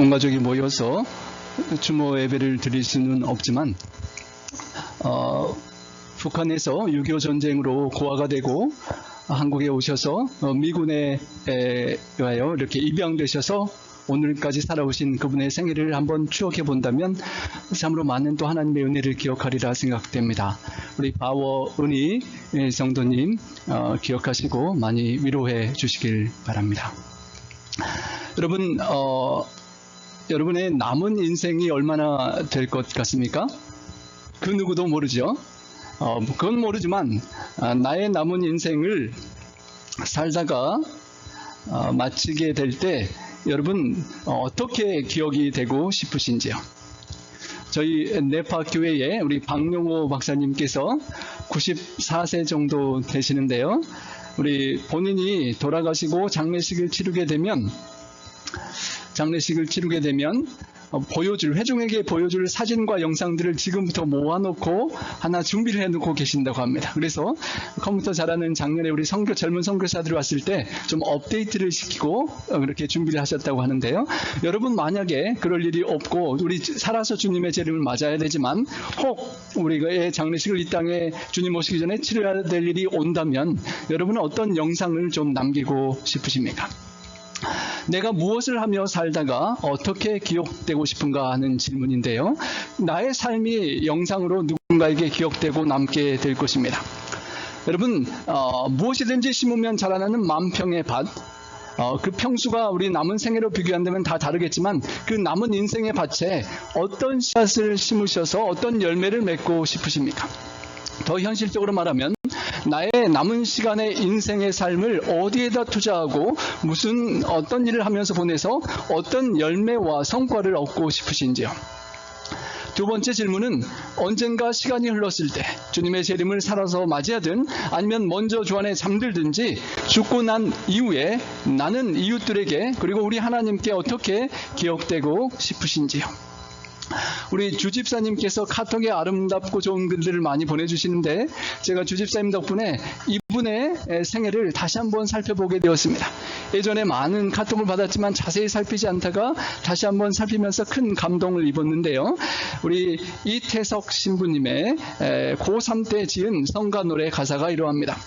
온 가족이 모여서 추모 예배를 드릴 수는 없지만 북한에서 6.25 전쟁으로 고아가 되고 한국에 오셔서 미군에 의하여 이렇게 입양되셔서 오늘까지 살아오신 그분의 생애를 한번 추억해 본다면 참으로 많은 또 하나님의 은혜를 기억하리라 생각됩니다. 우리 바워 은희 성도님 기억하시고 많이 위로해 주시길 바랍니다. 여러분, 여러분의 남은 인생이 얼마나 될 것 같습니까? 그 누구도 모르죠. 그건 모르지만 나의 남은 인생을 살다가 마치게 될 때 여러분 어떻게 기억이 되고 싶으신지요? 저희 네파 교회에 우리 박용호 박사님께서 94세 정도 되시는데요. 우리 본인이 돌아가시고 장례식을 치르게 되면 회중에게 보여줄 사진과 영상들을 지금부터 모아놓고 하나 준비를 해놓고 계신다고 합니다. 그래서 컴퓨터 잘하는 작년에 우리 젊은 선교사들이 왔을 때 좀 업데이트를 시키고 그렇게 준비를 하셨다고 하는데요. 여러분 만약에 그럴 일이 없고 우리 살아서 주님의 재림을 맞아야 되지만 혹 우리의 장례식을 이 땅에 주님 오시기 전에 치러야 될 일이 온다면 여러분은 어떤 영상을 좀 남기고 싶으십니까? 내가 무엇을 하며 살다가 어떻게 기억되고 싶은가 하는 질문인데요. 나의 삶이 영상으로 누군가에게 기억되고 남게 될 것입니다. 여러분, 무엇이든지 심으면 자라나는 만평의 밭, 그 평수가 우리 남은 생애로 비교한다면 다 다르겠지만 그 남은 인생의 밭에 어떤 씨앗을 심으셔서 어떤 열매를 맺고 싶으십니까? 더 현실적으로 말하면 나의 남은 시간의 인생의 삶을 어디에다 투자하고 어떤 일을 하면서 보내서 어떤 열매와 성과를 얻고 싶으신지요? 두 번째 질문은 언젠가 시간이 흘렀을 때 주님의 재림을 살아서 맞이하든 아니면 먼저 주 안에 잠들든지 죽고 난 이후에 나는 이웃들에게 그리고 우리 하나님께 어떻게 기억되고 싶으신지요? 우리 주집사님께서 카톡에 아름답고 좋은 글들을 많이 보내주시는데 제가 주집사님 덕분에 이분의 생애를 다시 한번 살펴보게 되었습니다. 예전에 많은 카톡을 받았지만 자세히 살피지 않다가 다시 한번 살피면서 큰 감동을 입었는데요. 우리 이태석 신부님의 고3 때 지은 성가 노래 가사가 이러합니다.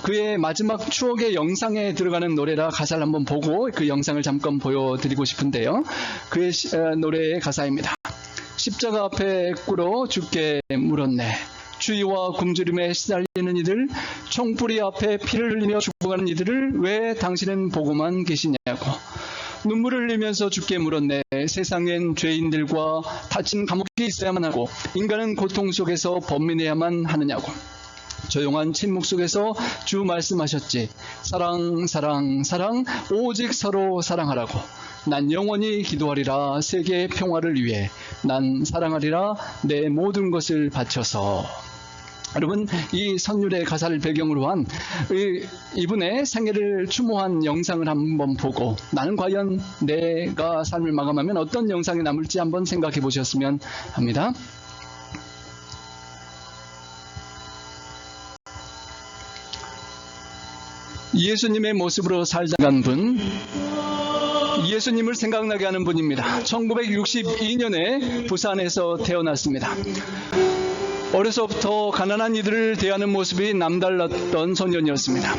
그의 마지막 추억의 영상에 들어가는 노래라 가사를 한번 보고 그 영상을 잠깐 보여드리고 싶은데요. 그의 노래의 가사입니다. 십자가 앞에 꿇어 주께 물었네. 추위와 굶주림에 시달리는 이들, 총뿌리 앞에 피를 흘리며 죽어가는 이들을 왜 당신은 보고만 계시냐고. 눈물을 흘리면서 주께 물었네. 세상엔 죄인들과 닫힌 감옥이 있어야만 하고 인간은 고통 속에서 번민해야만 하느냐고. 조용한 침묵 속에서 주 말씀하셨지. 사랑, 사랑, 사랑, 오직 서로 사랑하라고. 난 영원히 기도하리라 세계의 평화를 위해. 난 사랑하리라 내 모든 것을 바쳐서. 여러분, 이 선율의 가사를 배경으로 한 이분의 생애를 추모한 영상을 한번 보고 나는 과연 내가 삶을 마감하면 어떤 영상이 남을지 한번 생각해 보셨으면 합니다. 예수님의 모습으로 살다간 분, 예수님을 생각나게 하는 분입니다. 1962년에 부산에서 태어났습니다. 어려서부터 가난한 이들을 대하는 모습이 남달랐던 소년이었습니다.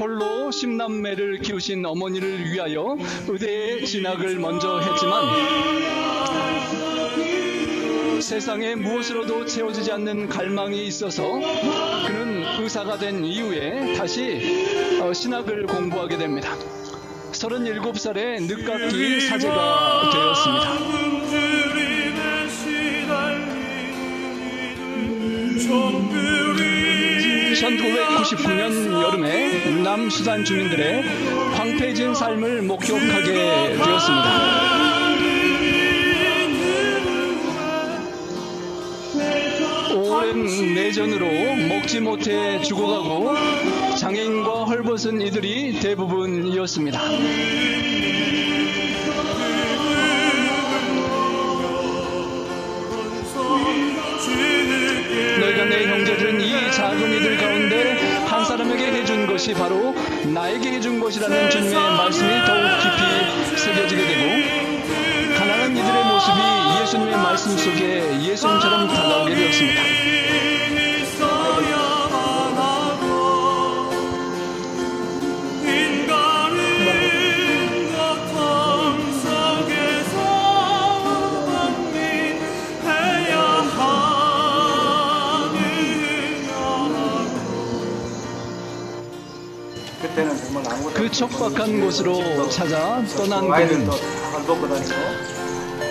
홀로 10남매를 키우신 어머니를 위하여 의대에 진학을 먼저 했지만 세상에 무엇으로도 채워지지 않는 갈망이 있어서 그는 의사가 된 이후에 다시 신학을 공부하게 됩니다. 37살에 늦깎이 사제가 되었습니다. 1999년 여름에 남수단 주민들의 황폐해진 삶을 목격하게 되었습니다. 오랜 내전으로 먹지 못해 죽어가고 장애인과 헐벗은 이들이 대부분이었습니다. 너희가 내 형제들은 이 작은 이들 가운데 한 사람에게 해준 것이 바로 나에게 해준 것이라는 주님의 말씀이 더욱 깊이 새겨지게 되고 가난한 이들의 모습이 예수님의 말씀 속에 예수님처럼 다가오게 되었습니다. 그 척박한 곳으로 찾아 떠난 그는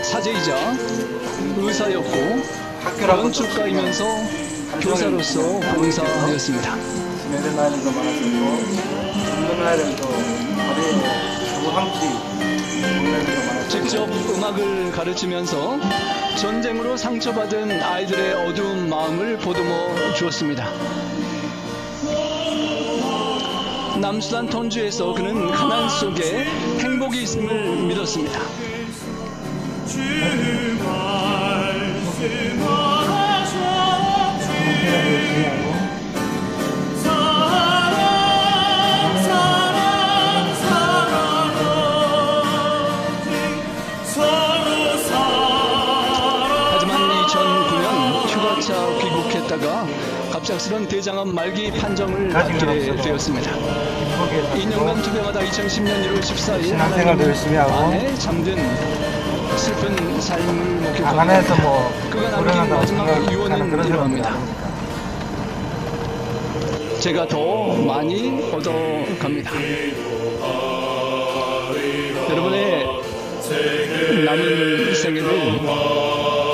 사제이자 의사였고 건축가이면서 교사로서 봉사하였습니다. 지내는 날도 많았었고 죽는 날도 직접 음악을 가르치면서 전쟁으로 상처받은 아이들의 어두운 마음을 보듬어 주었습니다. 남수단 톤주에서 그는 가난 속에 행복이 있음을 믿었습니다. 하지만 2009년 휴가차 귀국했다가 갑작스런 대장암 말기 판정을 받게 되었습니다. 2년간 투병하다 2010년 1월 14일 신앙생활도 열심히 하고 안에 잠든 슬픈 삶을 목격하고 안에서 뭐 그가 남긴 마지막 유언은 이러합니다. 제가 더 많이 얻어갑니다. 여러분의 남은 생애를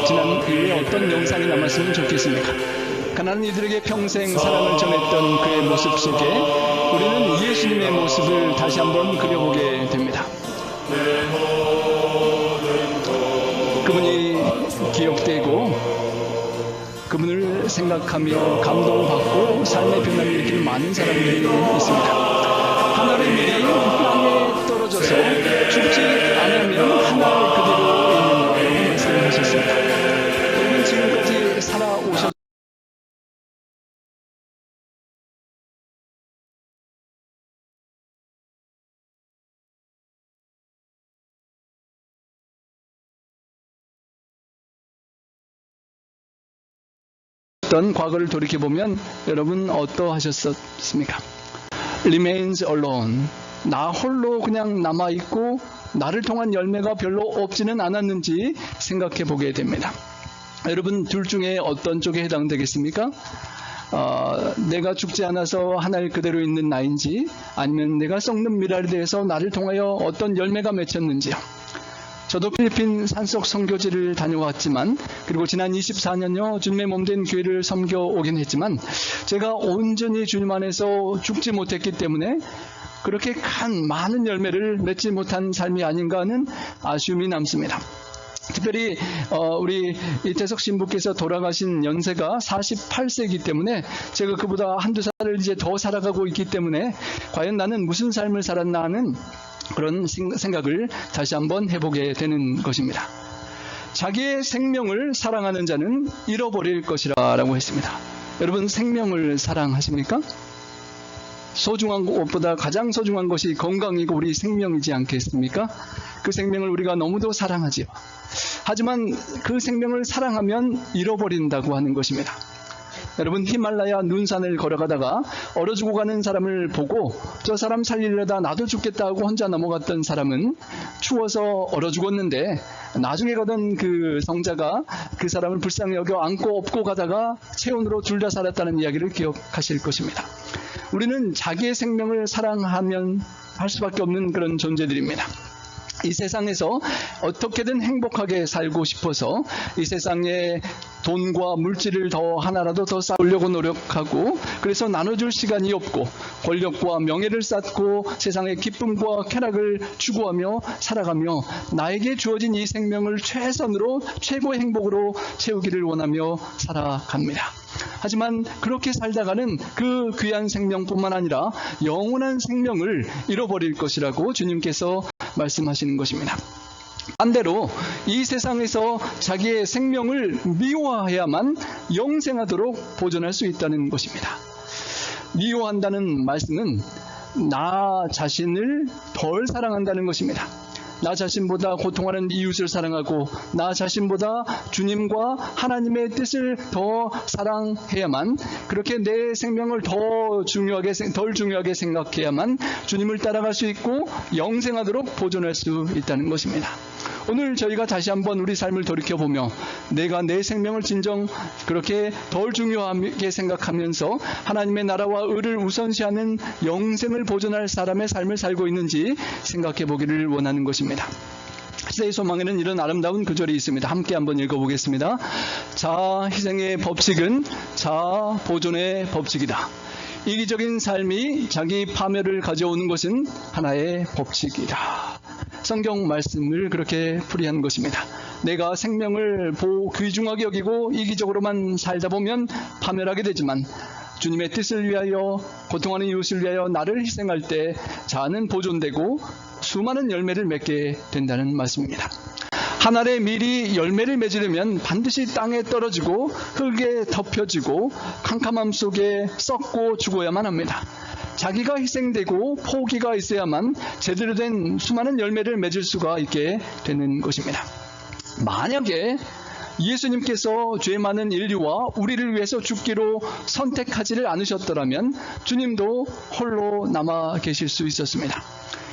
지난 이후에 어떤 영상이 남았으면 좋겠습니까? 가난한 이들에게 평생 사랑을 전했던 그의 모습 속에 우리는 예수님의 모습을 다시 한번 그려보게 됩니다. 그분이 기억되고 그분을 생각하며 감동받고 삶의 변화를 일으키는 많은 사람들이 있습니다. 하늘의 밀이 땅에 떨어져서 죽지 않으면 하늘 그대로 있는다고 말씀하셨습니다. 여러분 지금까지 살아오셨 어떤 과거를 돌이켜보면 여러분 어떠하셨습니까? Remains alone. 나 홀로 그냥 남아있고 나를 통한 열매가 별로 없지는 않았는지 생각해 보게 됩니다. 여러분 둘 중에 어떤 쪽에 해당되겠습니까? 내가 죽지 않아서 하늘 그대로 있는 나인지 아니면 내가 썩는 미랄에 대해서 나를 통하여 어떤 열매가 맺혔는지요. 저도 필리핀 산속 선교지를 다녀왔지만 그리고 지난 24년여 주님의 몸된 교회를 섬겨오긴 했지만 제가 온전히 주님 안에서 죽지 못했기 때문에 그렇게 많은 열매를 맺지 못한 삶이 아닌가 하는 아쉬움이 남습니다. 특별히 우리 이태석 신부께서 돌아가신 연세가 48세이기 때문에 제가 그보다 한두 살을 이제 더 살아가고 있기 때문에 과연 나는 무슨 삶을 살았나 하는 그런 생각을 다시 한번 해보게 되는 것입니다. 자기의 생명을 사랑하는 자는 잃어버릴 것이라고 했습니다. 여러분 생명을 사랑하십니까? 소중한 것보다 가장 소중한 것이 건강이고 우리 생명이지 않겠습니까? 그 생명을 우리가 너무도 사랑하지요. 하지만 그 생명을 사랑하면 잃어버린다고 하는 것입니다. 여러분 히말라야 눈산을 걸어가다가 얼어 죽어가는 사람을 보고 저 사람 살리려다 나도 죽겠다 하고 혼자 넘어갔던 사람은 추워서 얼어 죽었는데 나중에 가던 그 성자가 그 사람을 불쌍히 여겨 안고 업고 가다가 체온으로 둘 다 살았다는 이야기를 기억하실 것입니다. 우리는 자기의 생명을 사랑하면 할 수밖에 없는 그런 존재들입니다. 이 세상에서 어떻게든 행복하게 살고 싶어서 이 세상에 돈과 물질을 더 하나라도 더 쌓으려고 노력하고 그래서 나눠줄 시간이 없고 권력과 명예를 쌓고 세상의 기쁨과 쾌락을 추구하며 살아가며 나에게 주어진 이 생명을 최선으로 최고의 행복으로 채우기를 원하며 살아갑니다. 하지만 그렇게 살다가는 그 귀한 생명뿐만 아니라 영원한 생명을 잃어버릴 것이라고 주님께서 말씀하시는 것입니다. 반대로 이 세상에서 자기의 생명을 미워해야만 영생하도록 보존할 수 있다는 것입니다. 미워한다는 말씀은 나 자신을 덜 사랑한다는 것입니다. 나 자신보다 고통하는 이웃을 사랑하고 나 자신보다 주님과 하나님의 뜻을 더 사랑해야만, 그렇게 내 생명을 덜 중요하게 생각해야만 주님을 따라갈 수 있고 영생하도록 보존할 수 있다는 것입니다. 오늘 저희가 다시 한번 우리 삶을 돌이켜보며 내가 내 생명을 진정 그렇게 덜 중요하게 생각하면서 하나님의 나라와 의를 우선시하는 영생을 보존할 사람의 삶을 살고 있는지 생각해 보기를 원하는 것입니다. 시대의 소망에는 이런 아름다운 구절이 있습니다. 함께 한번 읽어보겠습니다. 자아 희생의 법칙은 자아 보존의 법칙이다. 이기적인 삶이 자기 파멸을 가져오는 것은 하나의 법칙이다. 성경 말씀을 그렇게 풀이한 것입니다. 내가 생명을 귀중하게 여기고 이기적으로만 살다 보면 파멸하게 되지만 주님의 뜻을 위하여 고통하는 이웃을 위하여 나를 희생할 때 자아는 보존되고 수많은 열매를 맺게 된다는 말씀입니다. 한 알의 밀이 열매를 맺으려면 반드시 땅에 떨어지고 흙에 덮여지고 캄캄함 속에 썩고 죽어야만 합니다. 자기가 희생되고 포기가 있어야만 제대로 된 수많은 열매를 맺을 수가 있게 되는 것입니다. 만약에 예수님께서 죄 많은 인류와 우리를 위해서 죽기로 선택하지를 않으셨더라면 주님도 홀로 남아 계실 수 있었습니다.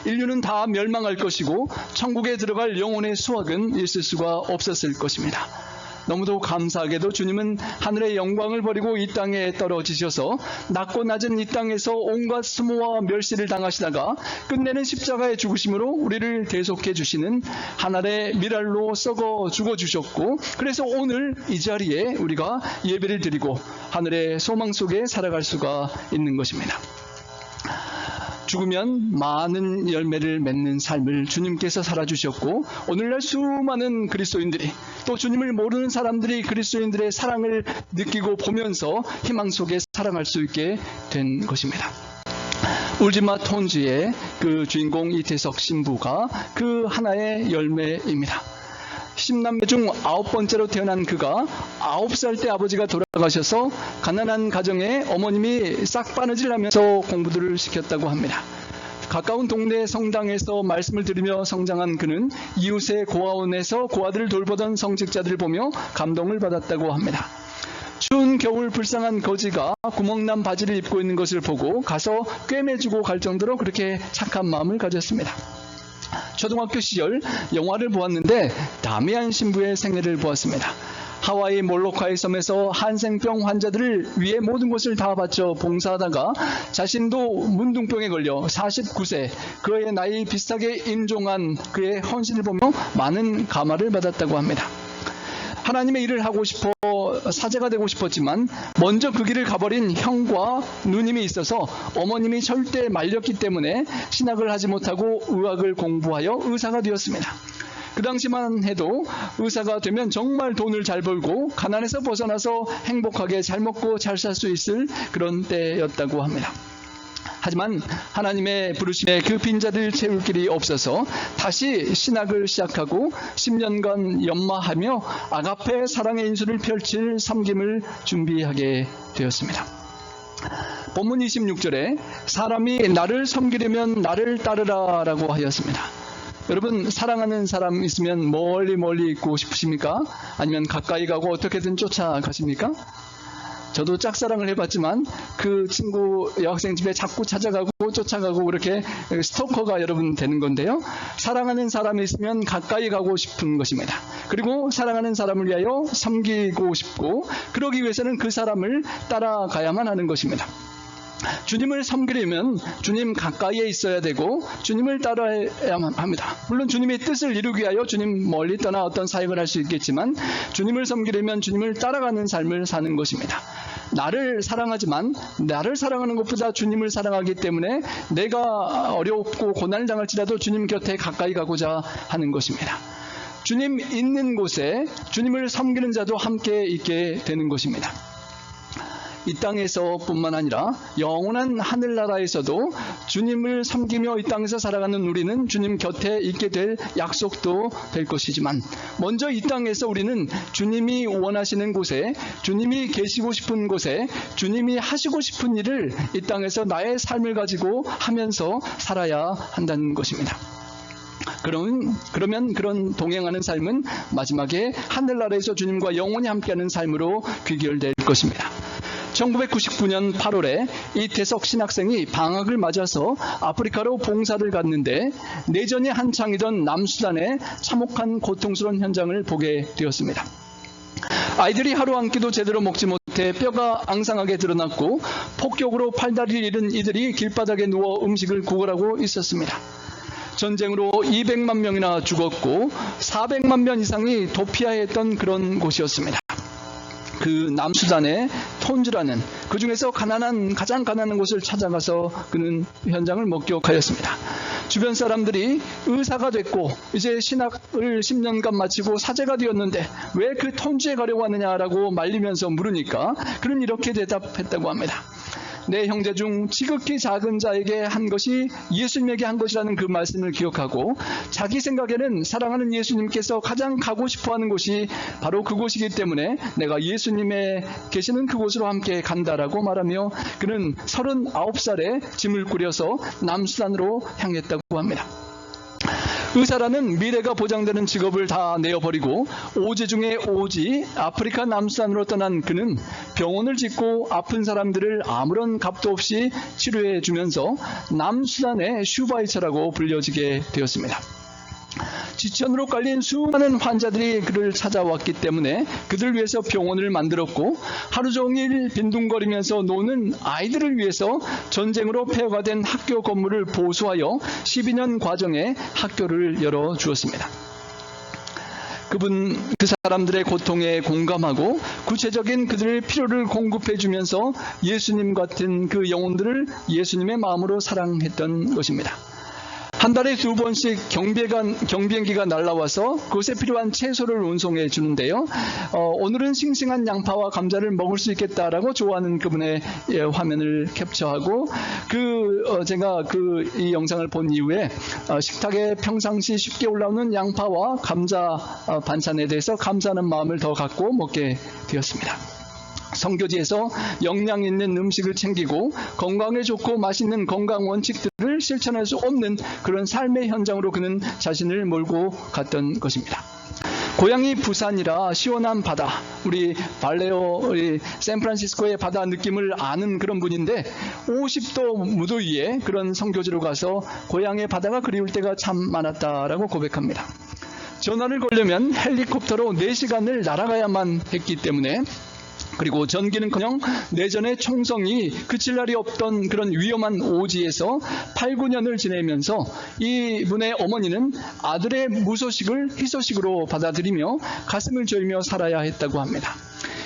인류는 다 멸망할 것이고 천국에 들어갈 영혼의 수확은 있을 수가 없었을 것입니다. 너무도 감사하게도 주님은 하늘의 영광을 버리고 이 땅에 떨어지셔서 낮고 낮은 이 땅에서 온갖 수모와 멸시를 당하시다가 끝내는 십자가의 죽으심으로 우리를 대속해 주시는 하늘의 밀알로 썩어 죽어주셨고, 그래서 오늘 이 자리에 우리가 예배를 드리고 하늘의 소망 속에 살아갈 수가 있는 것입니다. 죽으면 많은 열매를 맺는 삶을 주님께서 살아주셨고, 오늘날 수많은 그리스도인들이 또 주님을 모르는 사람들이 그리스도인들의 사랑을 느끼고 보면서 희망 속에 살아갈 수 있게 된 것입니다. 울지마 톤지의 그 주인공 이태석 신부가 그 하나의 열매입니다. 10남매 중 9번째로 태어난 그가 9살 때 아버지가 돌아가셔서 가난한 가정에 어머님이 싹바느질 하면서 공부들을 시켰다고 합니다. 가까운 동네 성당에서 말씀을 들으며 성장한 그는 이웃의 고아원에서 고아들을 돌보던 성직자들을 보며 감동을 받았다고 합니다. 추운 겨울 불쌍한 거지가 구멍난 바지를 입고 있는 것을 보고 가서 꿰매주고 갈 정도로 그렇게 착한 마음을 가졌습니다. 초등학교 시절 영화를 보았는데 다미안 신부의 생애를 보았습니다. 하와이 몰로카이 섬에서 한생병 환자들을 위해 모든 것을 다 바쳐 봉사하다가 자신도 문둥병에 걸려 49세 그의 나이 비슷하게 임종한 그의 헌신을 보며 많은 감화를 받았다고 합니다. 하나님의 일을 하고 싶어 사제가 되고 싶었지만 먼저 그 길을 가버린 형과 누님이 있어서 어머님이 절대 말렸기 때문에 신학을 하지 못하고 의학을 공부하여 의사가 되었습니다. 그 당시만 해도 의사가 되면 정말 돈을 잘 벌고 가난에서 벗어나서 행복하게 잘 먹고 잘 살 수 있을 그런 때였다고 합니다. 하지만 하나님의 부르심에 그 빈자리를 채울 길이 없어서 다시 신학을 시작하고 10년간 연마하며 아가페 사랑의 인수를 펼칠 섬김을 준비하게 되었습니다. 본문 26절에 사람이 나를 섬기려면 나를 따르라 라고 하였습니다. 여러분, 사랑하는 사람 있으면 멀리 있고 싶으십니까? 아니면 가까이 가고 어떻게든 쫓아가십니까? 저도 짝사랑을 해봤지만 그 친구 여학생 집에 자꾸 찾아가고 쫓아가고 그렇게 스토커가 여러분 되는 건데요. 사랑하는 사람이 있으면 가까이 가고 싶은 것입니다. 그리고 사랑하는 사람을 위하여 섬기고 싶고, 그러기 위해서는 그 사람을 따라가야만 하는 것입니다. 주님을 섬기려면 주님 가까이에 있어야 되고 주님을 따라야만 합니다. 물론 주님의 뜻을 이루기 위하여 주님 멀리 떠나 어떤 사역을 할 수 있겠지만 주님을 섬기려면 주님을 따라가는 삶을 사는 것입니다. 나를 사랑하지만 나를 사랑하는 것보다 주님을 사랑하기 때문에 내가 어렵고 고난을 당할지라도 주님 곁에 가까이 가고자 하는 것입니다. 주님 있는 곳에 주님을 섬기는 자도 함께 있게 되는 것입니다. 이 땅에서뿐만 아니라 영원한 하늘나라에서도 주님을 섬기며 이 땅에서 살아가는 우리는 주님 곁에 있게 될 약속도 될 것이지만, 먼저 이 땅에서 우리는 주님이 원하시는 곳에, 주님이 계시고 싶은 곳에, 주님이 하시고 싶은 일을 이 땅에서 나의 삶을 가지고 하면서 살아야 한다는 것입니다. 그러면 그런 동행하는 삶은 마지막에 하늘나라에서 주님과 영원히 함께하는 삶으로 귀결될 것입니다. 1999년 8월에 이태석 신학생이 방학을 맞아서 아프리카로 봉사를 갔는데, 내전이 한창이던 남수단의 참혹한 고통스러운 현장을 보게 되었습니다. 아이들이 하루 한 끼도 제대로 먹지 못해 뼈가 앙상하게 드러났고, 폭격으로 팔다리를 잃은 이들이 길바닥에 누워 음식을 구걸하고 있었습니다. 전쟁으로 200만 명이나 죽었고 400만 명 이상이 도피하였던 그런 곳이었습니다. 그 남수단의 톤즈라는, 그 중에서 가장 가난한 곳을 찾아가서 그는 현장을 목격하였습니다. 주변 사람들이 의사가 됐고 이제 신학을 10년간 마치고 사제가 되었는데 왜 그 톤즈에 가려고 하느냐라고 말리면서 물으니까 그는 이렇게 대답했다고 합니다. 내 형제 중 지극히 작은 자에게 한 것이 예수님에게 한 것이라는 그 말씀을 기억하고, 자기 생각에는 사랑하는 예수님께서 가장 가고 싶어하는 곳이 바로 그곳이기 때문에 내가 예수님의 계시는 그곳으로 함께 간다라고 말하며, 그는 39살에 짐을 꾸려서 남수단으로 향했다고 합니다. 의사라는 미래가 보장되는 직업을 다 내어버리고 오지 중에 오지 아프리카 남수단으로 떠난 그는 병원을 짓고 아픈 사람들을 아무런 값도 없이 치료해 주면서 남수단의 슈바이처라고 불려지게 되었습니다. 지천으로 깔린 수많은 환자들이 그를 찾아왔기 때문에 그들을 위해서 병원을 만들었고, 하루 종일 빈둥거리면서 노는 아이들을 위해서 전쟁으로 폐허가 된 학교 건물을 보수하여 12년 과정에 학교를 열어주었습니다. 그 사람들의 고통에 공감하고 구체적인 그들의 필요를 공급해주면서 예수님 같은 그 영혼들을 예수님의 마음으로 사랑했던 것입니다. 한 달에 2번씩 경비행기가 날라와서 그곳에 필요한 채소를 운송해 주는데요. 오늘은 싱싱한 양파와 감자를 먹을 수 있겠다라고 좋아하는 그분의 화면을 캡처하고, 제가 이 영상을 본 이후에 식탁에 평상시 쉽게 올라오는 양파와 감자 반찬에 대해서 감사하는 마음을 더 갖고 먹게 되었습니다. 선교지에서 영양 있는 음식을 챙기고 건강에 좋고 맛있는 건강 원칙들을 실천할 수 없는 그런 삶의 현장으로 그는 자신을 몰고 갔던 것입니다. 고향이 부산이라 시원한 바다, 우리 샌프란시스코의 바다 느낌을 아는 그런 분인데 50도 무더위에 그런 선교지로 가서 고향의 바다가 그리울 때가 참 많았다라고 고백합니다. 전화를 걸려면 헬리콥터로 4시간을 날아가야만 했기 때문에, 그리고 전기는커녕 내전의 총성이 그칠 날이 없던 그런 위험한 오지에서 8, 9년을 지내면서 이분의 어머니는 아들의 무소식을 희소식으로 받아들이며 가슴을 조이며 살아야 했다고 합니다.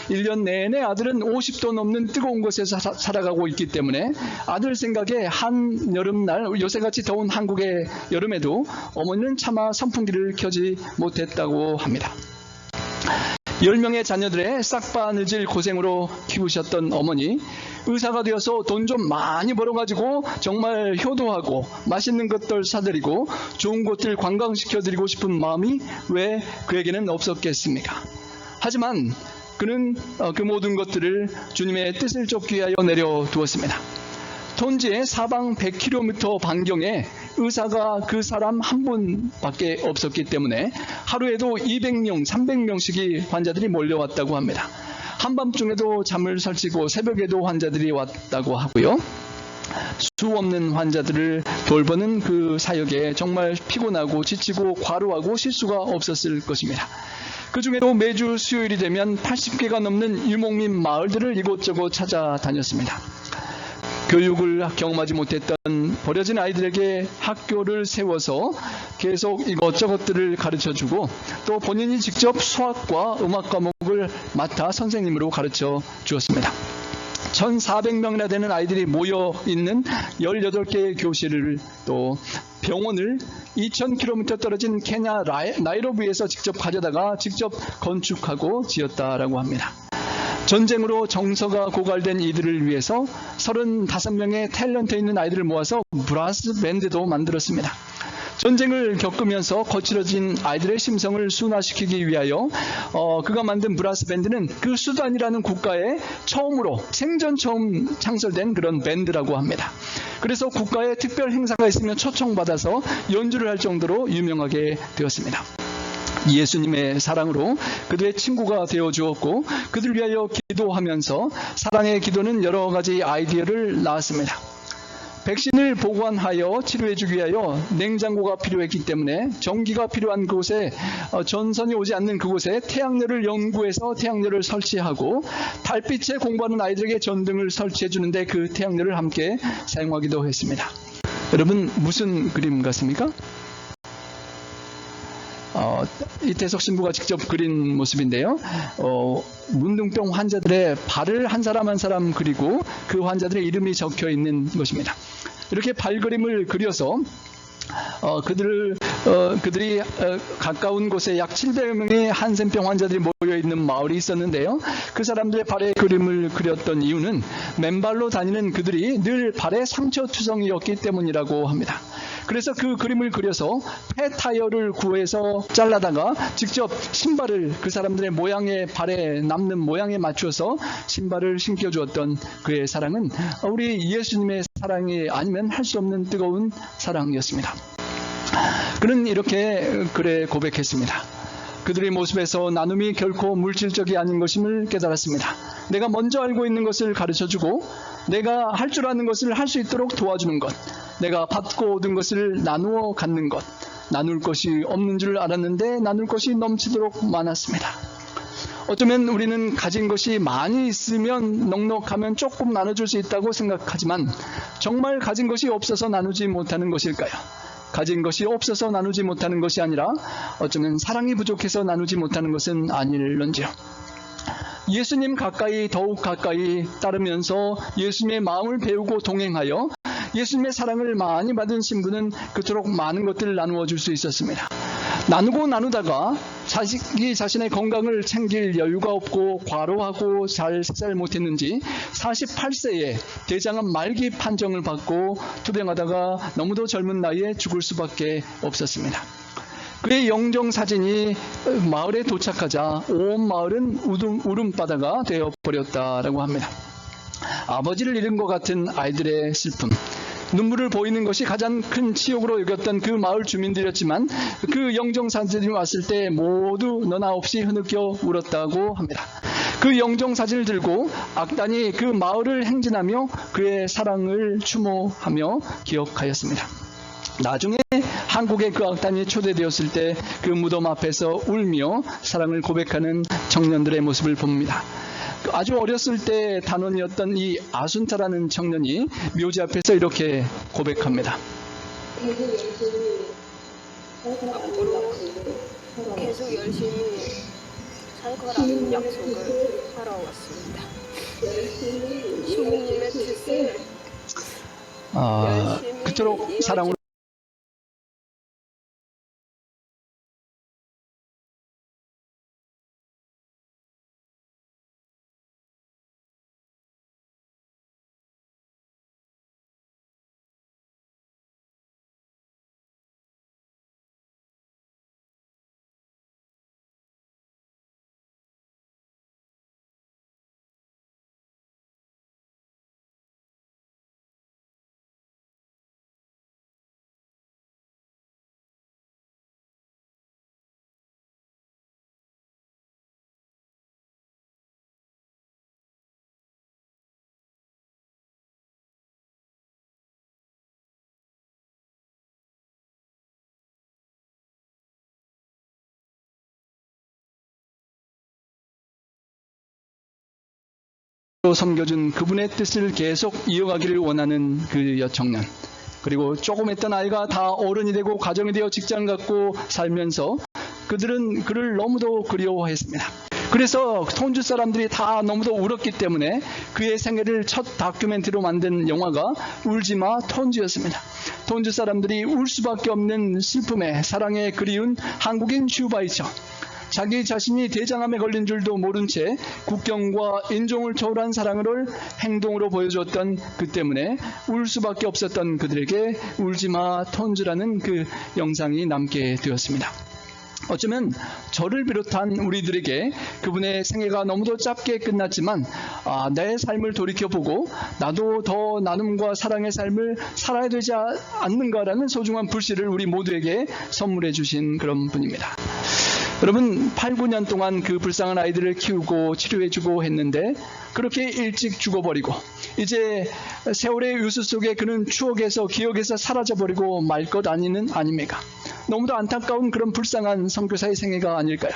1년 내내 아들은 50도 넘는 뜨거운 곳에서 살아가고 있기 때문에 아들 생각에 한여름날, 요새같이 더운 한국의 여름에도 어머니는 차마 선풍기를 켜지 못했다고 합니다. 10명의 자녀들의 싹바느질 고생으로 키우셨던 어머니, 의사가 되어서 돈 좀 많이 벌어가지고 정말 효도하고 맛있는 것들 사드리고 좋은 곳들 관광시켜드리고 싶은 마음이 왜 그에게는 없었겠습니까? 하지만 그는 그 모든 것들을 주님의 뜻을 쫓기 위하여 내려두었습니다. 톤지의 사방 100km 반경에 의사가 그 사람 한 분밖에 없었기 때문에 하루에도 200명, 300명씩이 환자들이 몰려왔다고 합니다. 한밤중에도 잠을 설치고 새벽에도 환자들이 왔다고 하고요. 수 없는 환자들을 돌보는 그 사역에 정말 피곤하고 지치고 과로하고 실수가 없었을 것입니다. 그 중에도 매주 수요일이 되면 80개가 넘는 유목민 마을들을 이곳저곳 찾아다녔습니다. 교육을 경험하지 못했던 버려진 아이들에게 학교를 세워서 계속 이것저것들을 가르쳐주고, 또 본인이 직접 수학과 음악 과목을 맡아 선생님으로 가르쳐 주었습니다. 1,400명이나 되는 아이들이 모여있는 18개의 교실을, 또 병원을 2,000km 떨어진 케냐 나이로비에서 직접 가져다가 직접 건축하고 지었다라고 합니다. 전쟁으로 정서가 고갈된 이들을 위해서 35명의 탤런트 있는 아이들을 모아서 브라스 밴드도 만들었습니다. 전쟁을 겪으면서 거칠어진 아이들의 심성을 순화시키기 위하여 그가 만든 브라스 밴드는 그 수단이라는 국가에 생전 처음 창설된 그런 밴드라고 합니다. 그래서 국가에 특별 행사가 있으면 초청받아서 연주를 할 정도로 유명하게 되었습니다. 예수님의 사랑으로 그들의 친구가 되어 주었고 그들 위하여 기도하면서 사랑의 기도는 여러 가지 아이디어를 낳았습니다. 백신을 보관하여 치료해주기 위하여 냉장고가 필요했기 때문에 전기가 필요한 곳에 전선이 오지 않는 그곳에 태양열을 연구해서 태양열을 설치하고 달빛에 공부하는 아이들에게 전등을 설치해 주는데 그 태양열을 함께 사용하기도 했습니다. 여러분 무슨 그림 같습니까? 이태석 신부가 직접 그린 모습인데요. 문둥병 환자들의 발을 한 사람 한 사람 그리고 그 환자들의 이름이 적혀 있는 것입니다. 이렇게 발그림을 그려서 그들이 가까운 곳에 약 700여 명의 한센병 환자들이 모여 있는 마을이 있었는데요. 그 사람들의 발에 그림을 그렸던 이유는 맨발로 다니는 그들이 늘 발에 상처투성이었기 때문이라고 합니다. 그래서 그 그림을 그려서 폐타이어를 구해서 잘라다가 직접 신발을 그 사람들의 모양에 발에 남는 모양에 맞춰서 신발을 신겨주었던 그의 사랑은 우리 예수님의 사랑이 아니면 할 수 없는 뜨거운 사랑이었습니다. 그는 이렇게 글에 고백했습니다. 그들의 모습에서 나눔이 결코 물질적이 아닌 것임을 깨달았습니다. 내가 먼저 알고 있는 것을 가르쳐주고 내가 할 줄 아는 것을 할 수 있도록 도와주는 것, 내가 받고 얻은 것을 나누어 갖는 것, 나눌 것이 없는 줄 알았는데 나눌 것이 넘치도록 많았습니다. 어쩌면 우리는 가진 것이 많이 있으면 넉넉하면 조금 나눠줄 수 있다고 생각하지만 정말 가진 것이 없어서 나누지 못하는 것일까요? 가진 것이 없어서 나누지 못하는 것이 아니라 어쩌면 사랑이 부족해서 나누지 못하는 것은 아닐런지요. 예수님 가까이 더욱 가까이 따르면서 예수님의 마음을 배우고 동행하여 예수님의 사랑을 많이 받은 신부는 그토록 많은 것들을 나누어 줄 수 있었습니다. 나누고 나누다가 자식이 자신의 건강을 챙길 여유가 없고 과로하고 잘 식사를 못했는지 48세에 대장암 말기 판정을 받고 투병하다가 너무도 젊은 나이에 죽을 수밖에 없었습니다. 그의 영정사진이 마을에 도착하자 온 마을은 울음바다가 되어버렸다라고 합니다. 아버지를 잃은 것 같은 아이들의 슬픔, 눈물을 보이는 것이 가장 큰 치욕으로 여겼던 그 마을 주민들이었지만 그 영정사진이 왔을 때 모두 너나 없이 흐느껴 울었다고 합니다. 그 영정사진을 들고 악단이 그 마을을 행진하며 그의 사랑을 추모하며 기억하였습니다. 나중에 한국의 그 악단이 초대되었을 때 그 무덤 앞에서 울며 사랑을 고백하는 청년들의 모습을 봅니다. 아주 어렸을 때 단원이었던 이 아순타라는 청년이 묘지 앞에서 이렇게 고백합니다. 앞으로 계속 열심히 살 거라는 약속을 하러 왔습니다. 신부님의 뜻을 그토록 사랑으로 섬겨준 그분의 뜻을 계속 이어가기를 원하는 그 여청년, 그리고 조금 했던 아이가 다 어른이 되고 가정이 되어 직장 갖고 살면서 그들은 그를 너무도 그리워했습니다. 그래서 톤주 사람들이 다 너무도 울었기 때문에 그의 생애를 첫 다큐멘터리로 만든 영화가 울지마 톤주였습니다. 톤주 사람들이 울 수밖에 없는 슬픔에 사랑에 그리운 한국인 슈바이처, 자기 자신이 대장암에 걸린 줄도 모른 채 국경과 인종을 초월한 사랑을 행동으로 보여주었던 그 때문에 울 수밖에 없었던 그들에게 울지마 톤즈라는 그 영상이 남게 되었습니다. 어쩌면 저를 비롯한 우리들에게 그분의 생애가 너무도 짧게 끝났지만 내 삶을 돌이켜보고 나도 더 나눔과 사랑의 삶을 살아야 되지 않는가라는 소중한 불씨를 우리 모두에게 선물해 주신 그런 분입니다. 여러분 8, 9년 동안 그 불쌍한 아이들을 키우고 치료해주고 했는데 그렇게 일찍 죽어버리고 이제 세월의 유수 속에 그는 추억에서 기억에서 사라져버리고 말 것 아닙니까? 너무도 안타까운 그런 불쌍한 선교사의 생애가 아닐까요?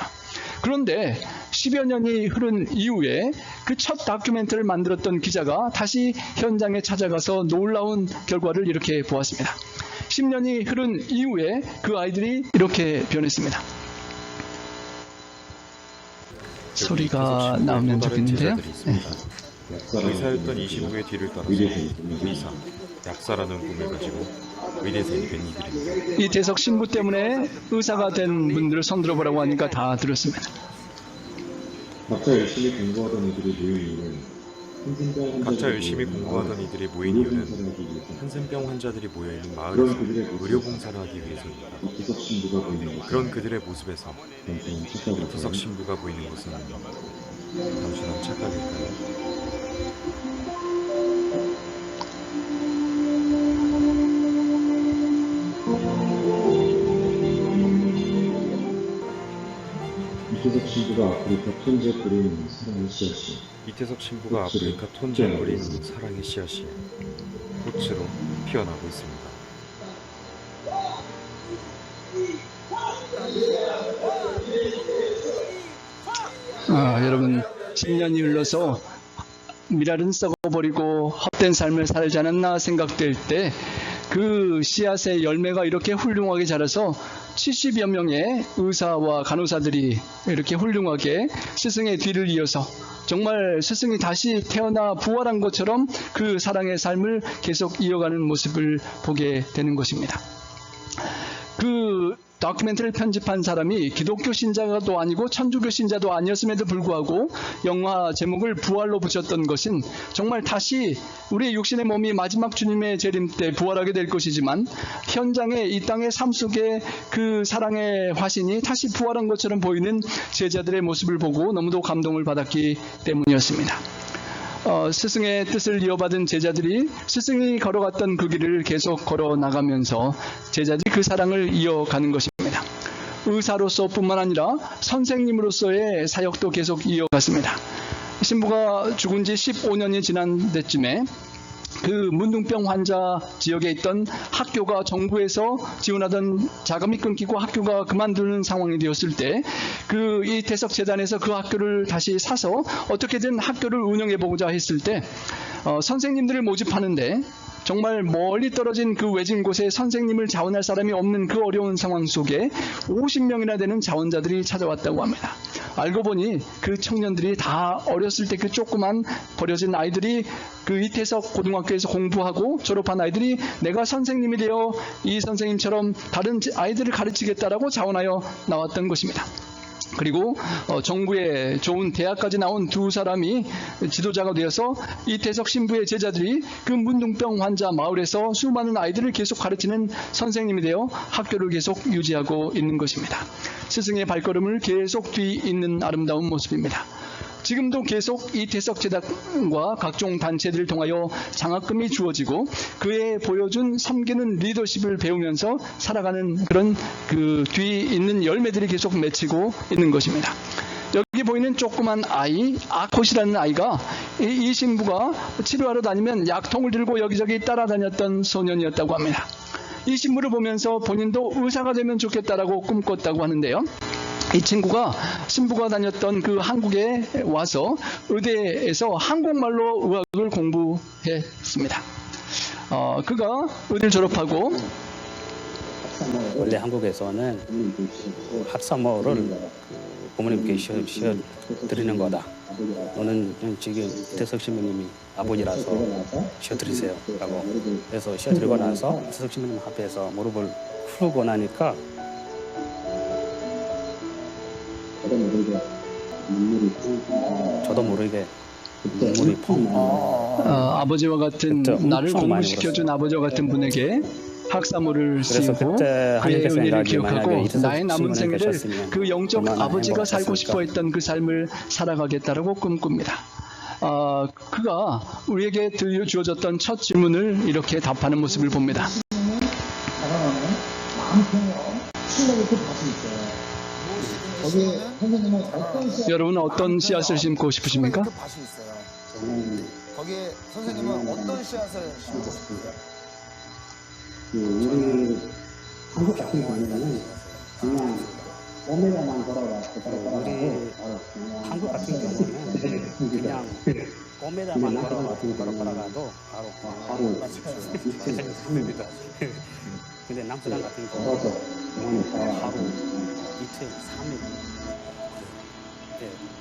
그런데 10여 년이 흐른 이후에 그 첫 다큐멘터리를 만들었던 기자가 다시 현장에 찾아가서 놀라운 결과를 이렇게 보았습니다. 10년이 흐른 이후에 그 아이들이 이렇게 변했습니다. 소리가 나오면 좋겠는데요. 네. 의사였던 25의 뒤를 떠나서 의사, 약사라는 꿈을 가지고 의대생이 된 이들입니다. 이태석 신부 때문에 의사가 된 분들을 손들어보라고 하니까 다 들었습니다. 각자 열심히 공부하던 이들이 모인 이유는 한센병 환자들이 모여있는 마을에서 의료봉사를 하기 위해서입니다. 그런 그들의 모습에서 이태석 신부가 보이는 것은 단순한 착각일까요? 이태석 신부가 아프리카 톤제 뿌린 사랑의 씨앗이 이태석 신부가 아프리카 톤제에 뿌린 사랑의 씨앗이 꽃으로 피어나고 있습니다. 여러분 10년이 흘러서 미랄은 썩어버리고 헛된 삶을 살지 않았나 생각될 때 그 씨앗의 열매가 이렇게 훌륭하게 자라서 70여 명의 의사와 간호사들이 이렇게 훌륭하게 스승의 뒤를 이어서 정말 스승이 다시 태어나 부활한 것처럼 그 사랑의 삶을 계속 이어가는 모습을 보게 되는 것입니다. 그 다큐멘터리를 편집한 사람이 기독교 신자도 아니고 천주교 신자도 아니었음에도 불구하고 영화 제목을 부활로 붙였던 것은 정말 다시 우리의 육신의 몸이 마지막 주님의 재림 때 부활하게 될 것이지만 현장에 이 땅의 삶 속에 그 사랑의 화신이 다시 부활한 것처럼 보이는 제자들의 모습을 보고 너무도 감동을 받았기 때문이었습니다. 스승의 뜻을 이어받은 제자들이 스승이 걸어갔던 그 길을 계속 걸어나가면서 제자들이 그 사랑을 이어가는 것입니다. 의사로서 뿐만 아니라 선생님으로서의 사역도 계속 이어갔습니다. 신부가 죽은 지 15년이 지난 때쯤에 그 문둥병 환자 지역에 있던 학교가 정부에서 지원하던 자금이 끊기고 학교가 그만두는 상황이 되었을 때 그 이태석 재단에서 그 학교를 다시 사서 어떻게든 학교를 운영해 보고자 했을 때 선생님들을 모집하는데 정말 멀리 떨어진 그 외진 곳에 선생님을 자원할 사람이 없는 그 어려운 상황 속에 50명이나 되는 자원자들이 찾아왔다고 합니다. 알고 보니 그 청년들이 다 어렸을 때 그 조그만 버려진 아이들이 그 이태석 고등학교에서 공부하고 졸업한 아이들이 내가 선생님이 되어 이 선생님처럼 다른 아이들을 가르치겠다라고 자원하여 나왔던 것입니다. 그리고 정부의 좋은 대학까지 나온 두 사람이 지도자가 되어서 이태석 신부의 제자들이 그 문둥병 환자 마을에서 수많은 아이들을 계속 가르치는 선생님이 되어 학교를 계속 유지하고 있는 것입니다. 스승의 발걸음을 계속 뒤잇는 아름다운 모습입니다. 지금도 계속 이태석 재단과 각종 단체들을 통하여 장학금이 주어지고 그에 보여준 섬기는 리더십을 배우면서 살아가는 그런 그 뒤에 있는 열매들이 계속 맺히고 있는 것입니다. 여기 보이는 조그만 아이, 아콧이라는 아이가 이 신부가 치료하러 다니면 약통을 들고 여기저기 따라다녔던 소년이었다고 합니다. 이 신부를 보면서 본인도 의사가 되면 좋겠다라고 꿈꿨다고 하는데요. 이 친구가 신부가 다녔던 그 한국에 와서 의대에서 한국말로 의학을 공부했습니다. 그가 의대를 졸업하고 원래 한국에서는 합사모를 부모님께 씌워드리는 거다. 너는 지금 이태석 신부님이 아버지라서 씌워드리세요 라고 해서 씌워드리고 나서 이태석 신부님 앞에서 무릎을 풀고 나니까 저도 모르게 눈물이 펑. 아버지와 같은 그때 나를 엄청 많이 공부시켜준 아버지와 같은 분에게 학사모를 그래서 씌우고 그때 그의 하나님께서 은혜를 생각이 기억하고 만약에 이태석 나의 남은 신부님이 생애를 계셨으면 그 영적 얼마나 아버지가 살고 행복했을까. 싶어 했던 그 삶을 살아가겠다라고 꿈꿉니다. 그가 우리에게 들려주어졌던 첫 질문을 이렇게 답하는 모습을 봅니다. 여러분 어떤 씨앗을 심고 싶으십니까? 그 밭이 있어요. 거기에 선생님은 어떤 씨앗을 심고 싶으세요? 우리 한국 같은 경우에는 그냥 오메가만 걸어가지고 우리 한국 같은 경우는 그냥 꼬매다만 걸어가도 바로 됩니다. 근데 남수단 같은 경우는 하루, 이틀, 3일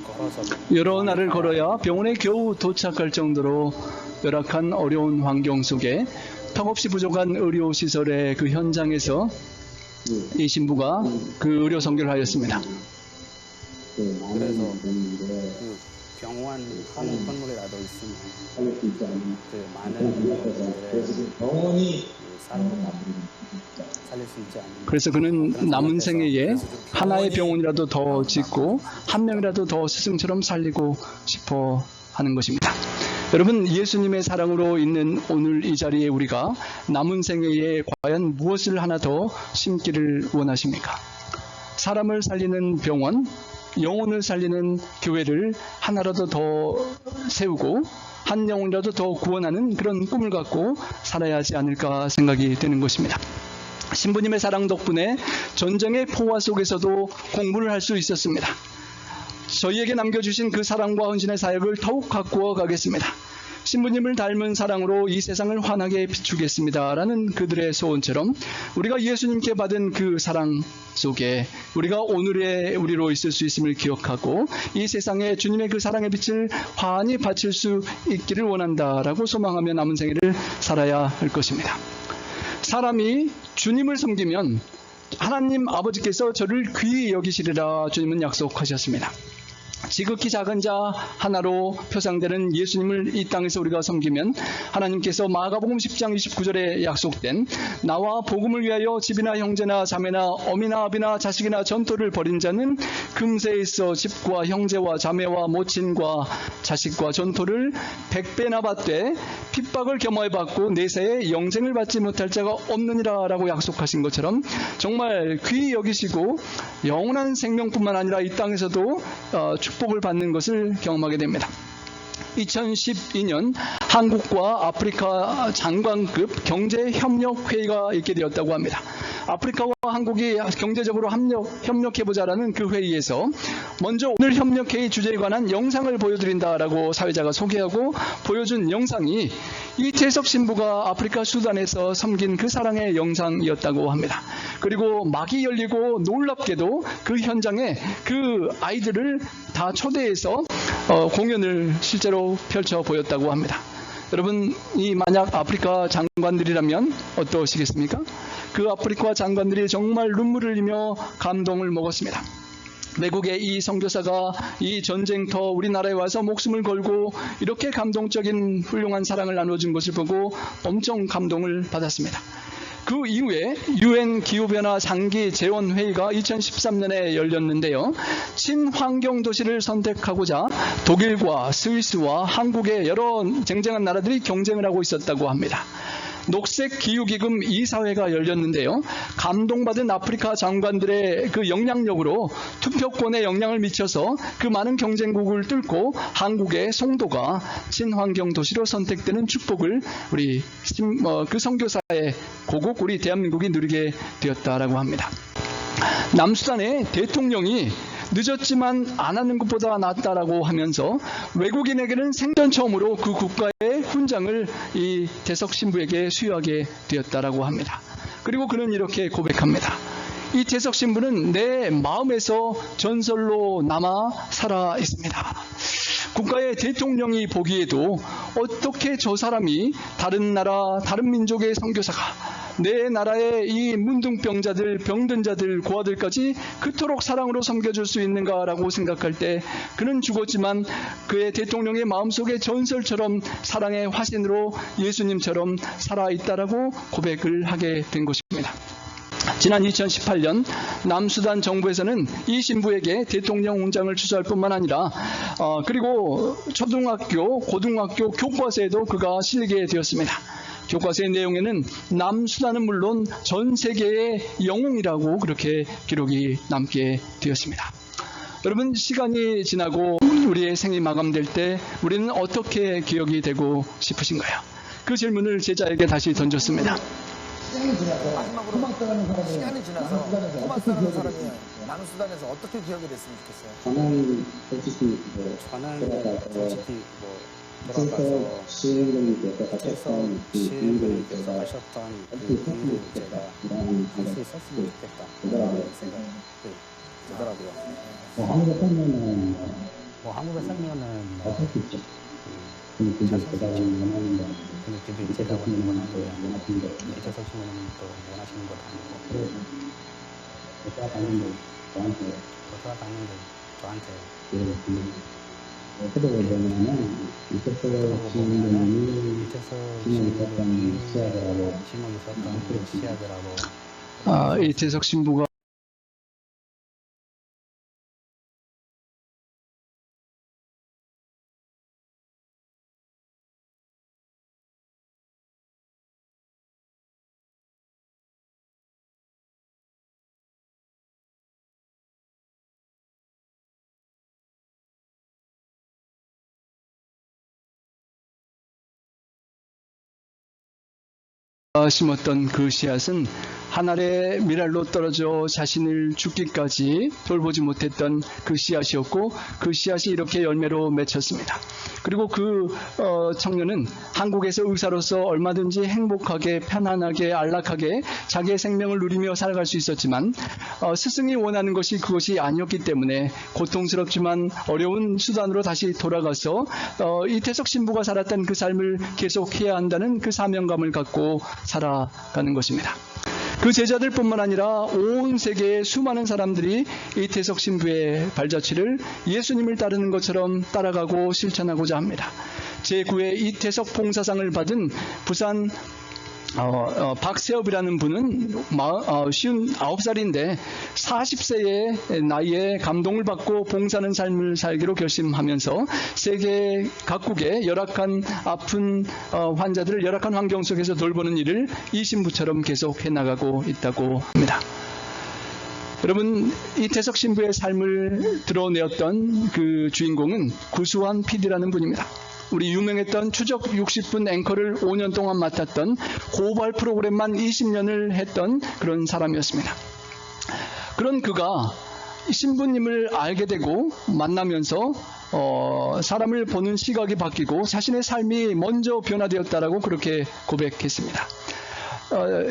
걸어서 여러 날을 걸어야 병원에 겨우 도착할 정도로 열악한 어려운 환경 속에 턱없이 부족한 의료시설의 그 현장에서 이 신부가 그 의료 선교를 하였습니다. 그래서 그 병원 한 건물이라도 있으면 그 많은 분들의 병원이 사람을 살릴 수 있지 않나. 그래서 그는 남은 생애에 하나의 병원이라도 더 짓고 한 명이라도 더 스승처럼 살리고 싶어 하는 것입니다. 여러분, 예수님의 사랑으로 있는 오늘 이 자리에 우리가 남은 생애에 과연 무엇을 하나 더 심기를 원하십니까? 사람을 살리는 병원, 영혼을 살리는 교회를 하나라도 더 세우고 한 영혼이라도 더 구원하는 그런 꿈을 갖고 살아야 하지 않을까 생각이 되는 것입니다. 신부님의 사랑 덕분에 전쟁의 포화 속에서도 공부를 할 수 있었습니다. 저희에게 남겨주신 그 사랑과 헌신의 사역을 더욱 가꾸어 가겠습니다. 신부님을 닮은 사랑으로 이 세상을 환하게 비추겠습니다. 라는 그들의 소원처럼 우리가 예수님께 받은 그 사랑 속에 우리가 오늘의 우리로 있을 수 있음을 기억하고 이 세상에 주님의 그 사랑의 빛을 환히 바칠 수 있기를 원한다라고 소망하며 남은 생애를 살아야 할 것입니다. 사람이 주님을 섬기면 하나님 아버지께서 저를 귀히 여기시리라 주님은 약속하셨습니다. 지극히 작은 자 하나로 표상되는 예수님을 이 땅에서 우리가 섬기면 하나님께서 마가복음 10장 29절에 약속된 나와 복음을 위하여 집이나 형제나 자매나 어미나 아비나 자식이나 전토를 벌인 자는 금세에 있어 집과 형제와 자매와 모친과 자식과 전토를 100배나 받되 핍박을 겸하여 받고 내세에 영생을 받지 못할 자가 없느니라 라고 약속하신 것처럼 정말 귀히 여기시고 영원한 생명뿐만 아니라 이 땅에서도 축복을 받는 것을 경험하게 됩니다. 2012년 한국과 아프리카 장관급 경제협력회의가 있게 되었다고 합니다. 아프리카와 한국이 경제적으로 협력해보자라는 그 회의에서 먼저 오늘 협력회의 주제에 관한 영상을 보여드린다라고 사회자가 소개하고 보여준 영상이 이태석 신부가 아프리카 수단에서 섬긴 그 사랑의 영상이었다고 합니다. 그리고 막이 열리고 놀랍게도 그 현장에 그 아이들을 다 초대해서 공연을 실제로 펼쳐 보였다고 합니다. 여러분, 이 만약 아프리카 장관들이라면 어떠시겠습니까? 그 아프리카 장관들이 정말 눈물을 흘리며 감동을 먹었습니다. 외국의 이 선교사가 이 전쟁터 우리나라에 와서 목숨을 걸고 이렇게 감동적인 훌륭한 사랑을 나눠준 것을 보고 엄청 감동을 받았습니다. 그 이후에 UN 기후변화 장기 재원회의가 2013년에 열렸는데요. 친환경 도시를 선택하고자 독일과 스위스와 한국의 여러 쟁쟁한 나라들이 경쟁을 하고 있었다고 합니다. 녹색 기후기금 이사회가 열렸는데요. 감동받은 아프리카 장관들의 그 영향력으로 투표권에 영향을 미쳐서 그 많은 경쟁국을 뚫고 한국의 송도가 친환경 도시로 선택되는 축복을 우리 그 선교사의 고국 우리 대한민국이 누리게 되었다라고 합니다. 남수단의 대통령이 늦었지만 안 하는 것보다 낫다라고 하면서 외국인에게는 생전 처음으로 그 국가의 훈장을 이 태석 신부에게 수여하게 되었다라고 합니다. 그리고 그는 이렇게 고백합니다. 이 태석 신부는 내 마음에서 전설로 남아 살아 있습니다. 국가의 대통령이 보기에도 어떻게 저 사람이 다른 나라, 다른 민족의 선교사가 내 나라의 이 문둥병자들, 병든 자들, 고아들까지 그토록 사랑으로 섬겨줄 수 있는가라고 생각할 때 그는 죽었지만 그의 대통령의 마음속에 전설처럼 사랑의 화신으로 예수님처럼 살아있다라고 고백을 하게 된 것입니다. 지난 2018년 남수단 정부에서는 이 신부에게 대통령 훈장을 추수할 뿐만 아니라 그리고 초등학교, 고등학교 교과서에도 그가 실리게 되었습니다. 교과서의 내용에는 남수단은 물론 전 세계의 영웅이라고 그렇게 기록이 남게 되었습니다. 여러분, 시간이 지나고 우리의 생이 마감될 때 우리는 어떻게 기억이 되고 싶으신가요? 그 질문을 제자에게 다시 던졌습니다. 마지막으로 시간이 지나서 토마스라는 사람이 남수단에서 어떻게 기억이 됐으면 좋겠어요? 저는 솔직히 저는 솔직히 돌아가서 계속 시인분께서 계속 시인분께서 하셨던 그 일을 제가 할 수 있었으면 좋겠다 그런 생각이 들더라고요. 한국에 살면은 한국에 살면은 어떻겠죠? 근데 그게 제가 원하는 거 근데 그게 제가 원하는 건 아니고요. 이태석 신부님은 또 원하시는 것 아니고 돌아가는데 저한테 어떻게 보면은 이태석 시인분이 지금 있었던 시야들하고 지금 있었던 그 시야들하고 이태석 신부가 심었던 그 씨앗은 한 알의 밀알로 떨어져 자신을 죽기까지 돌보지 못했던 그 씨앗이었고 그 씨앗이 이렇게 열매로 맺혔습니다. 그리고 그 청년은 한국에서 의사로서 얼마든지 행복하게 편안하게 안락하게 자기의 생명을 누리며 살아갈 수 있었지만 스승이 원하는 것이 그것이 아니었기 때문에 고통스럽지만 어려운 수단으로 다시 돌아가서 이태석 신부가 살았던 그 삶을 계속해야 한다는 그 사명감을 갖고 살아가는 것입니다. 그 제자들뿐만 아니라 온 세계의 수많은 사람들이 이태석 신부의 발자취를 예수님을 따르는 것처럼 따라가고 실천하고자 합니다. 제9회 이태석 봉사상을 받은 부산 박세업이라는 분은 59살인데 40세의 나이에 감동을 받고 봉사하는 삶을 살기로 결심하면서 세계 각국의 열악한 아픈 환자들을 열악한 환경 속에서 돌보는 일을 이 신부처럼 계속 해나가고 있다고 합니다. 여러분, 이태석 신부의 삶을 드러내었던 그 주인공은 구수한 PD라는 분입니다. 우리 유명했던 추적 60분 앵커를 5년 동안 맡았던 고발 프로그램만 20년을 했던 그런 사람이었습니다. 그런 그가 신부님을 알게 되고 만나면서 사람을 보는 시각이 바뀌고 자신의 삶이 먼저 변화되었다라고 그렇게 고백했습니다.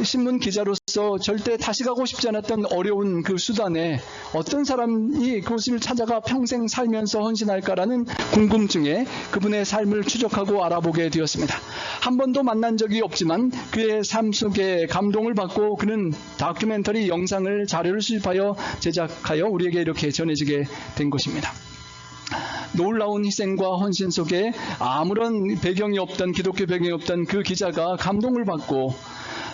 신문 기자로서 절대 다시 가고 싶지 않았던 어려운 그 수단에 어떤 사람이 그곳을 찾아가 평생 살면서 헌신할까라는 궁금증에 그분의 삶을 추적하고 알아보게 되었습니다. 한 번도 만난 적이 없지만 그의 삶 속에 감동을 받고 그는 다큐멘터리 영상을 자료를 수집하여 제작하여 우리에게 이렇게 전해지게 된 것입니다. 놀라운 희생과 헌신 속에 아무런 배경이 없던 기독교 배경이 없던 그 기자가 감동을 받고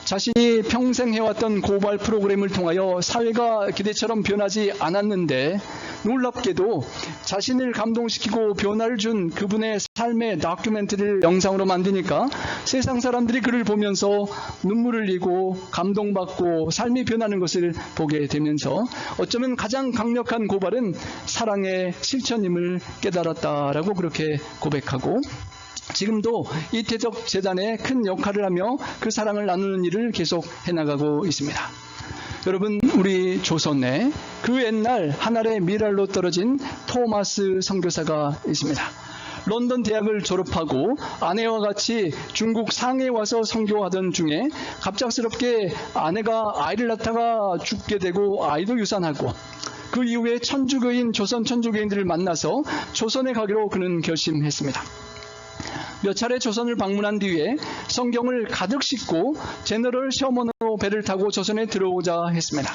자신이 평생 해왔던 고발 프로그램을 통하여 사회가 기대처럼 변하지 않았는데 놀랍게도 자신을 감동시키고 변화를 준 그분의 삶의 다큐멘터리를 영상으로 만드니까 세상 사람들이 그를 보면서 눈물을 흘리고 감동받고 삶이 변하는 것을 보게 되면서 어쩌면 가장 강력한 고발은 사랑의 실천임을 깨달았다라고 그렇게 고백하고 지금도 이태석 재단에 큰 역할을 하며 그 사랑을 나누는 일을 계속 해나가고 있습니다. 여러분, 우리 조선에 그 옛날 한 알의 밀알로 떨어진 토마스 선교사가 있습니다. 런던 대학을 졸업하고 아내와 같이 중국 상해에 와서 선교하던 중에 갑작스럽게 아내가 아이를 낳다가 죽게 되고 아이도 유산하고 그 이후에 천주교인 조선 천주교인들을 만나서 조선에 가기로 그는 결심했습니다. 몇 차례 조선을 방문한 뒤에 성경을 가득 싣고 제너럴 셔먼으로 선교 배를 타고 조선에 들어오자 했습니다.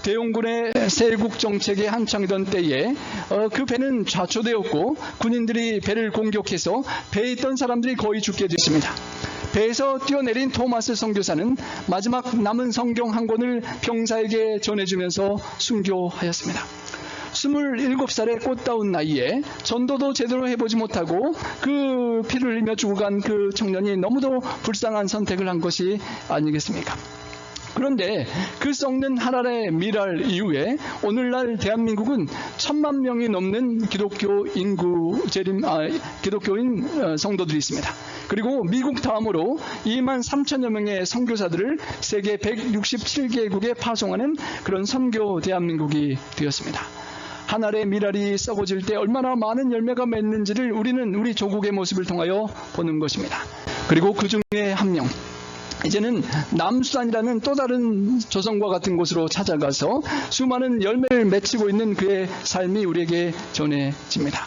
대용군의 세국 정책의 한창이던 때에 그 배는 좌초되었고 군인들이 배를 공격해서 배에 있던 사람들이 거의 죽게 됐습니다. 배에서 뛰어내린 토마스 선교사는 마지막 남은 성경 한 권을 병사에게 전해주면서 순교하였습니다. 27살의 꽃다운 나이에 전도도 제대로 해보지 못하고 그 피를 흘리며 죽어간 그 청년이 너무도 불쌍한 선택을 한 것이 아니겠습니까? 그런데 그 썩는 하나의 미랄 이후에 오늘날 대한민국은 1000만 명이 넘는 기독교인 성도들이 있습니다. 그리고 미국 다음으로 2만 3천여 명의 선교사들을 세계 167개국에 파송하는 그런 선교 대한민국이 되었습니다. 한 알의 미랄이 썩어질 때 얼마나 많은 열매가 맺는지를 우리는 우리 조국의 모습을 통하여 보는 것입니다. 그리고 그 중에 한 명, 이제는 남수단이라는 또 다른 조선과 같은 곳으로 찾아가서 수많은 열매를 맺히고 있는 그의 삶이 우리에게 전해집니다.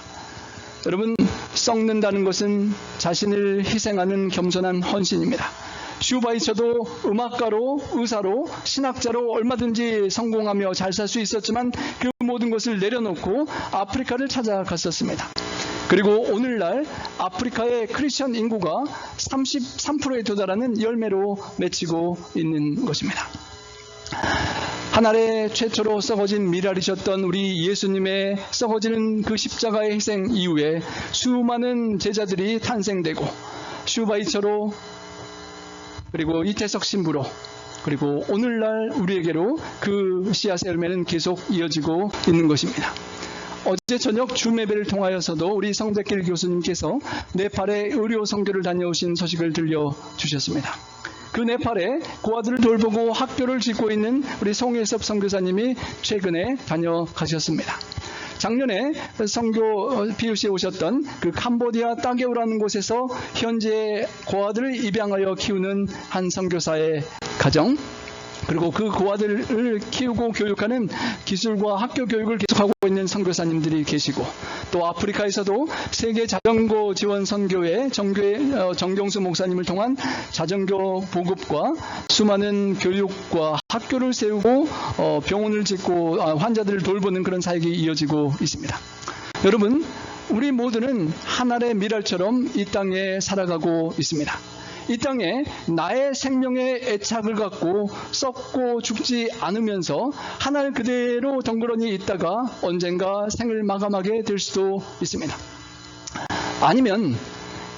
여러분, 썩는다는 것은 자신을 희생하는 겸손한 헌신입니다. 슈바이처도 음악가로, 의사로, 신학자로 얼마든지 성공하며 잘 살 수 있었지만 그 모든 것을 내려놓고 아프리카를 찾아갔었습니다. 그리고 오늘날 아프리카의 크리스천 인구가 33%에 도달하는 열매로 맺히고 있는 것입니다. 하늘의 최초로 썩어진 미랄이셨던 우리 예수님의 썩어지는 그 십자가의 희생 이후에 수많은 제자들이 탄생되고 슈바이처로, 그리고 이태석 신부로, 그리고 오늘날 우리에게로 그 씨앗의 열매는 계속 이어지고 있는 것입니다. 어제 저녁 줌예배를 통하여서도 우리 성백길 교수님께서 네팔에 의료 선교를 다녀오신 소식을 들려주셨습니다. 그 네팔에 고아들을 돌보고 학교를 짓고 있는 우리 송혜섭 선교사님이 최근에 다녀가셨습니다. 작년에 선교 PUC에 오셨던 그 캄보디아 따게오라는 곳에서 현재 고아들을 입양하여 키우는 한 선교사의 가정, 그리고 그 고아들을 키우고 교육하는 기술과 학교 교육을 계속하고 있는 선교사님들이 계시고, 또 아프리카에서도 세계 자전거 지원 선교회 정경수 목사님을 통한 자전거 보급과 수많은 교육과 학교를 세우고 병원을 짓고 환자들을 돌보는 그런 사역이 이어지고 있습니다. 여러분, 우리 모두는 하늘의 미랄처럼 이 땅에 살아가고 있습니다. 이 땅에 나의 생명의 애착을 갖고 썩고 죽지 않으면서 하늘 그대로 덩그러니 있다가 언젠가 생을 마감하게 될 수도 있습니다. 아니면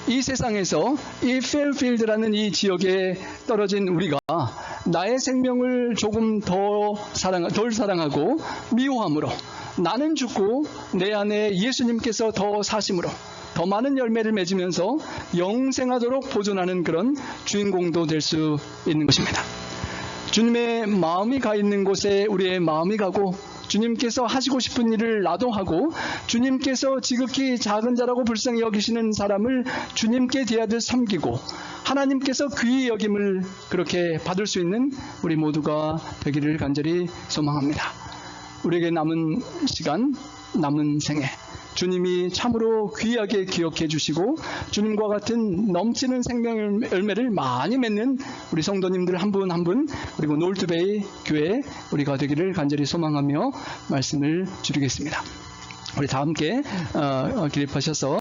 이 세상에서 이 페어필드라는 이 지역에 떨어진 우리가 나의 생명을 조금 덜 사랑하고 미워함으로 나는 죽고 내 안에 예수님께서 더 사심으로 더 많은 열매를 맺으면서 영생하도록 보존하는 그런 주인공도 될 수 있는 것입니다. 주님의 마음이 가 있는 곳에 우리의 마음이 가고, 주님께서 하시고 싶은 일을 나도 하고, 주님께서 지극히 작은 자라고 불쌍히 여기시는 사람을 주님께 대하듯 섬기고, 하나님께서 귀히 여김을 그렇게 받을 수 있는 우리 모두가 되기를 간절히 소망합니다. 우리에게 남은 시간, 남은 생애, 주님이 참으로 귀하게 기억해 주시고 주님과 같은 넘치는 생명 열매를 많이 맺는 우리 성도님들 한 분 한 분, 그리고 놀투베이 교회 우리가 되기를 간절히 소망하며 말씀을 드리겠습니다. 우리 다 함께 기립하셔서